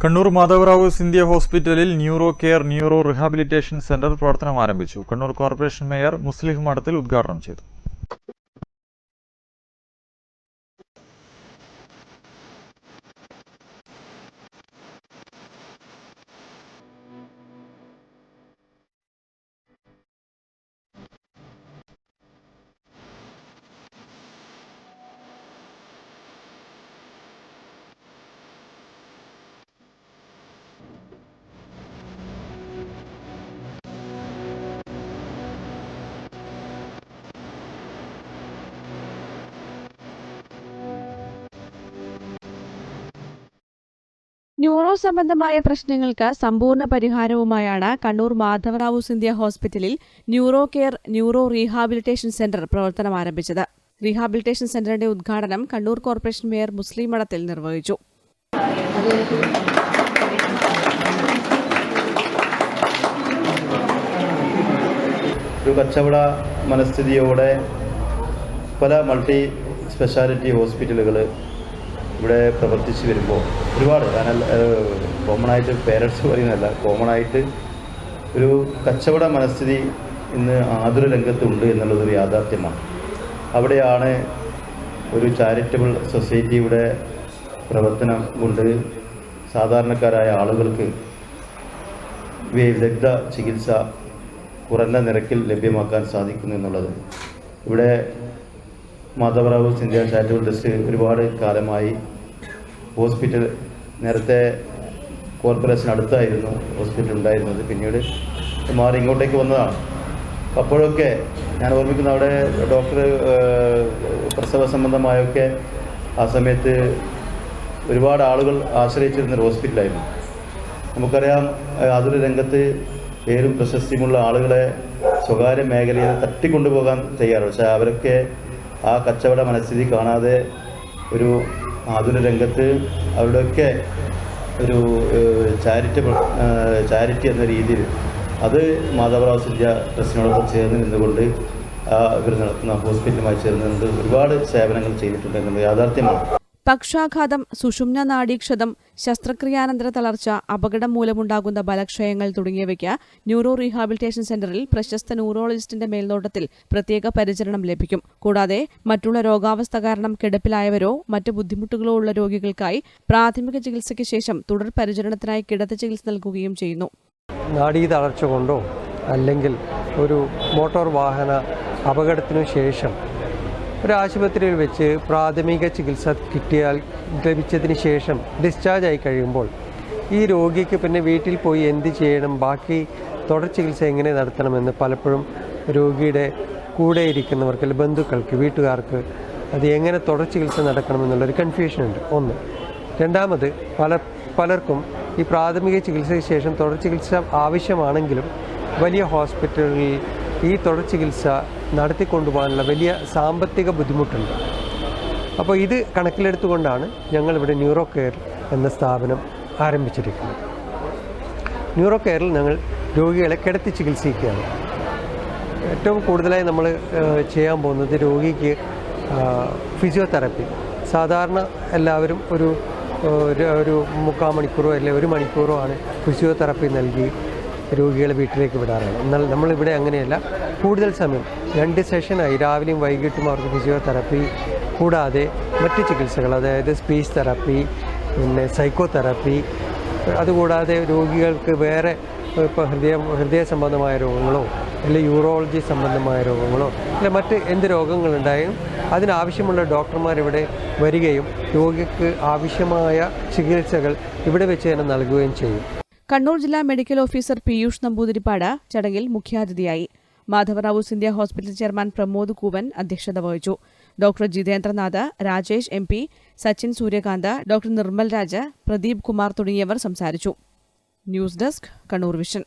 കണ്ണൂർ മാധവറാവു സിന്ധ്യ ഹോസ്പിറ്റലിൽ neuro care neuro rehabilitation centre പ്രവർത്തനം ആരംഭിച്ചു. കണ്ണൂർ കോർപ്പറേഷൻ മേയർ മുസ്ലിം മഠത്തിൽ ഉദ്ഘാടനം ചെയ്തു. ന്യൂറോ സംബന്ധമായ പ്രശ്നങ്ങൾക്ക് സമ്പൂർണ്ണ പരിഹാരവുമായാണ് കണ്ണൂർ മാധവറാവു സിന്ധ്യ ഹോസ്പിറ്റലിൽ neuro care neuro rehabilitation centre പ്രവർത്തനം ആരംഭിച്ചത്. റീഹാബിലിറ്റേഷൻ സെന്ററിന്റെ ഉദ്ഘാടനം കണ്ണൂർ കോർപ്പറേഷൻ മേയർ മുസ്ലിം മഠത്തിൽ നിർവഹിച്ചു. ഒരു കച്ചവട മനസ്ഥിതിയോടെ പല മൾട്ടി സ്പെഷ്യാലിറ്റി ഹോസ്പിറ്റലുകൾ ഇവിടെ പ്രവർത്തിച്ചു വരുമ്പോൾ ഒരുപാട് കോമണായിട്ട് പേരൻസ് പറയുന്നതല്ല, കോമണായിട്ട് ഒരു കച്ചവട മനസ്ഥിതി ഇന്ന് ആതുര രംഗത്തുണ്ട് എന്നുള്ളതൊരു യാഥാർത്ഥ്യമാണ്. അവിടെയാണ് ഒരു ചാരിറ്റബിൾ സൊസൈറ്റിയുടെ പ്രവർത്തനം കൊണ്ട് സാധാരണക്കാരായ ആളുകൾക്ക് വിദഗ്ധ ചികിത്സ കുറഞ്ഞ നിരക്കിൽ ലഭ്യമാക്കാൻ സാധിക്കുന്നു എന്നുള്ളത്. ഇവിടെ മാധവറാവു സിന്ധ്യ ചാരിറ്റബിൾ ട്രസ്റ്റ് ഒരുപാട് കാലമായി ഹോസ്പിറ്റൽ, നേരത്തെ കോർപ്പറേഷൻ അടുത്തായിരുന്നു ഹോസ്പിറ്റൽ ഉണ്ടായിരുന്നത്, പിന്നീട് മാറി ഇങ്ങോട്ടേക്ക് വന്നതാണ്. അപ്പോഴൊക്കെ ഞാൻ ഓർമ്മിക്കുന്ന അവിടെ ഡോക്ടർ പ്രസവ സംബന്ധമായൊക്കെ ആ സമയത്ത് ഒരുപാട് ആളുകൾ ആശ്രയിച്ചിരുന്നൊരു ഹോസ്പിറ്റലായിരുന്നു. നമുക്കറിയാം, ആതുര രംഗത്ത് പേരും പ്രശസ്തിയുമുള്ള ആളുകളെ സ്വകാര്യ മേഖലയിൽ തട്ടിക്കൊണ്ടുപോകാൻ തയ്യാറാണ്. പക്ഷേ അവരൊക്കെ ആ കച്ചവട മനസ്ഥിതി കാണാതെ ഒരു ആതുര രംഗത്ത് അവരുടെയൊക്കെ ഒരു ചാരിറ്റി എന്ന രീതിയിൽ അത് മാധവറാവു സിന്ധ്യ ട്രസ്റ്റിനോടൊപ്പം ചേർന്ന് നിന്നുകൊണ്ട് ഇവർ നടത്തുന്ന ഹോസ്പിറ്റലുമായി ചേർന്നുകൊണ്ട് ഒരുപാട് സേവനങ്ങൾ ചെയ്തിട്ടുണ്ട് എന്നുള്ള യാഥാർത്ഥ്യമാണ്. പക്ഷാഘാതം, സുഷുമ്ന നാഡീക്ഷതം, ശസ്ത്രക്രിയാനന്തര തളർച്ച, അപകടം മൂലമുണ്ടാകുന്ന ബലക്ഷയങ്ങൾ തുടങ്ങിയവയ്ക്ക് ന്യൂറോ റീഹാബിലിറ്റേഷൻ സെന്ററിൽ പ്രശസ്ത ന്യൂറോളജിസ്റ്റിന്റെ മേൽനോട്ടത്തിൽ പ്രത്യേക പരിചരണം ലഭിക്കും. കൂടാതെ മറ്റുള്ള രോഗാവസ്ഥ കാരണം കിടപ്പിലായവരോ മറ്റ് ബുദ്ധിമുട്ടുകളോ ഉള്ള രോഗികൾക്കായി പ്രാഥമിക ചികിത്സയ്ക്ക് ശേഷം തുടർ പരിചരണത്തിനായി കിടത്തി ചികിത്സ നൽകുകയും ചെയ്യുന്നു. നാഡീ തളർച്ച കൊണ്ടോ അല്ലെങ്കിൽ ഒരു മോട്ടോർ വാഹന അപകടത്തിനു ശേഷം ഒരു ആശുപത്രിയിൽ വെച്ച് പ്രാഥമിക ചികിത്സ ലഭിച്ചതിന് ശേഷം ഡിസ്ചാർജ് ആയി കഴിയുമ്പോൾ ഈ രോഗിക്ക് പിന്നെ വീട്ടിൽ പോയി എന്ത് ചെയ്യണം, ബാക്കി തുടർ ചികിത്സ എങ്ങനെ നടത്തണമെന്ന് പലപ്പോഴും രോഗിയുടെ കൂടെ ഇരിക്കുന്നവർക്ക് അല്ലെങ്കിൽ ബന്ധുക്കൾക്ക്, വീട്ടുകാർക്ക് അത് എങ്ങനെ തുടർ ചികിത്സ നടക്കണമെന്നുള്ളൊരു കൺഫ്യൂഷനുണ്ട്. ഒന്ന്. രണ്ടാമത് പലർക്കും ഈ പ്രാഥമിക ചികിത്സയ്ക്ക് ശേഷം തുടർ ചികിത്സ ആവശ്യമാണെങ്കിലും വലിയ ഹോസ്പിറ്റലുകളിൽ ഈ തുടർ ചികിത്സ നടത്തിക്കൊണ്ടുപോകാനുള്ള വലിയ സാമ്പത്തിക ബുദ്ധിമുട്ടുണ്ട്. അപ്പോൾ ഇത് കണക്കിലെടുത്തുകൊണ്ടാണ് ഞങ്ങളിവിടെ ന്യൂറോ കെയർ എന്ന സ്ഥാപനം ആരംഭിച്ചിരിക്കുന്നത്. ന്യൂറോ കെയറിൽ ഞങ്ങൾ രോഗികളെ കിടത്തി ചികിത്സിക്കുകയാണ്. ഏറ്റവും കൂടുതലായി നമ്മൾ ചെയ്യാൻ പോകുന്നത് രോഗിക്ക് ഫിസിയോതെറാപ്പി. സാധാരണ എല്ലാവരും ഒരു 3/4 മണിക്കൂറോ അല്ലെങ്കിൽ 1 മണിക്കൂറോ ആണ് ഫിസിയോതെറാപ്പി നൽകി രോഗികളെ വീട്ടിലേക്ക് വിടാറാണ്. എന്നാൽ നമ്മളിവിടെ അങ്ങനെയല്ല, കൂടുതൽ സമയം 2 സെഷനായി രാവിലെയും വൈകിട്ടും അവർക്ക് ഫിസിയോതെറാപ്പി കൂടാതെ മറ്റ് ചികിത്സകൾ, അതായത് സ്പീച്ച് തെറാപ്പി, പിന്നെ സൈക്കോതെറാപ്പി, അതുകൂടാതെ രോഗികൾക്ക് വേറെ ഇപ്പോൾ ഹൃദയ സംബന്ധമായ രോഗങ്ങളോ അല്ലെങ്കിൽ യൂറോളജി സംബന്ധമായ രോഗങ്ങളോ അല്ലെങ്കിൽ മറ്റ് എന്ത് രോഗങ്ങളുണ്ടായും അതിനാവശ്യമുള്ള ഡോക്ടർമാരിവിടെ വരികയും രോഗിക്ക് ആവശ്യമായ ചികിത്സകൾ ഇവിടെ വെച്ച് തന്നെ നൽകുകയും ചെയ്യും. കണ്ണൂർ ജില്ലാ മെഡിക്കൽ ഓഫീസർ പീയൂഷ് നമ്പൂതിരിപ്പാട് ചടങ്ങിൽ മുഖ്യാതിഥിയായി. മാധവറാവു സിന്ധ്യ ഹോസ്പിറ്റൽ ചെയർമാൻ പ്രമോദ് കൂവൻ അധ്യക്ഷത വഹിച്ചു. Doctor Jitendranath, Rajesh MP, Sachin Suryakant, doctor Nirmal Raj, Pradeep Kumar തുടങ്ങിയവർ സംസാരിച്ചു. News desk, Kannur vision.